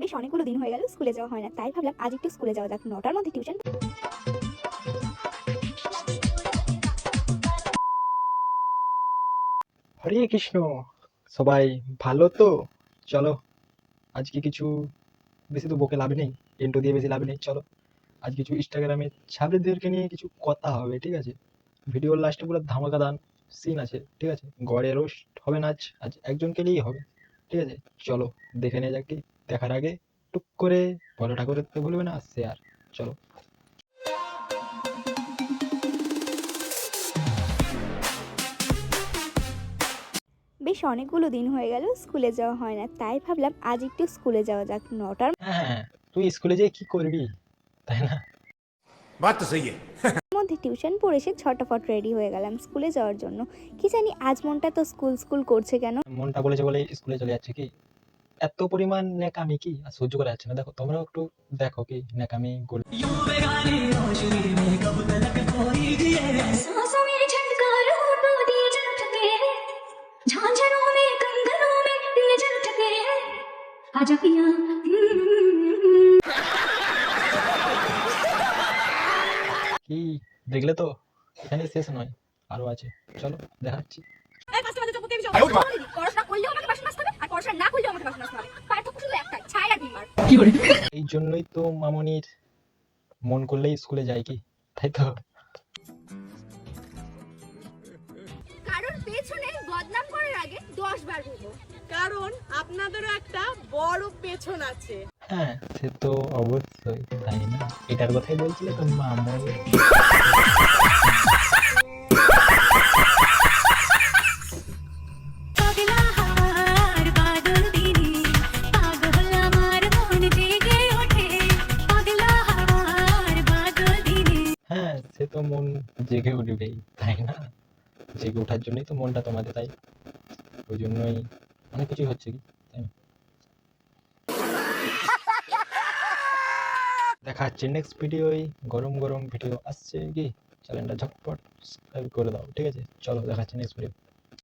বেশ অনেকগুলো দিন হয়ে গেল স্কুলে যাওয়া হয় না, তাই ভাবলাম আজ একটু স্কুলে যাওয়া যাক। 9টার মধ্যে টিউশন। হরে কৃষ্ণ। সবাই ভালো তো? চলো আজকে কিছু বেশি তো বকে লাভ নেই, ইন্ট্রো দিয়ে বেশি লাভ নেই। চলো আজ কিছু ইনস্টাগ্রামে ছাত্রদেরকে নিয়ে কিছু কথা হবে, ঠিক আছে? ভিডিওর লাস্টে পুরো ধামাকাদার সিন আছে, ঠিক আছে? গড়ে রোস্ট হবে না, আজ আজ একজনকে নিয়েই হবে, ঠিক আছে? চলো দেখে নিয়ে যাক। কি দেখার আগে টুক করে ফলোটা করে দিতে ভুলবে না, শেয়ার। চলো। বেশ অনেকগুলো দিন হয়ে গেল স্কুলে যাওয়া হয় না, তাই ভাবলাম আজ একটু স্কুলে যাওয়া যাক। 9টার হ্যাঁ হ্যাঁ, তুই স্কুলে যেয়ে কি করবি, তাই না? बात तो सही है। মধ্যে টিউশন পড়ে এসে ছটাফট রেডি হয়ে গেলাম স্কুলে যাওয়ার জন্য। কি জানি আজ মনটা তো স্কুল স্কুল করছে কেন। মনটা বলেছে বলে স্কুলে চলে যাচ্ছে কি? এত পরিমাণ ন্যাকামি কি আর সহ্য করা যাচ্ছে না? দেখো তোমরাও একটু দেখো কি ন্যাকামি গুলো। सांसों में झनकार होठों दिए जल उठते हैं, झांझरों में कंगनों में दिए जल उठते हैं, आजा पिया। কি দেখলে তো? এখানে শেষ নয়, আরো আছে, চলো দেখাচ্ছি। এই জন্যই তো মামনির মন করলেই স্কুলে যায়, কি তাই তো? কারণ পেছনে বদনাম করার আগে 10 বার বলবো। কারণ আপনাদেরও একটা বড় পেছন আছে। হ্যাঁ সে তো অবশ্যই, তাই না? এটার কথাই বলছিলে তো মামনি। পাগলা হাওয়ার বাদল দিনে পাগল আমার মন জেগে ওঠে, পাগলা হাওয়ার বাদল দিনে। হ্যাঁ সে তো মন জেগে উঠবেই, তাই না? জেগে ওঠার জন্যই তো মনটা তোমাদের, তাই ওই জন্যই অনেক কিছুই হচ্ছে, কি তাই না? দেখা হচ্ছে নেক্সট ভিডিওয়। গরম গরম ভিডিও আসছে, কি চ্যানেলটা ঝটপট সাবস্ক্রাইব করে দাও, ঠিক আছে? চলো দেখা হচ্ছে নেক্সট ভিডিও।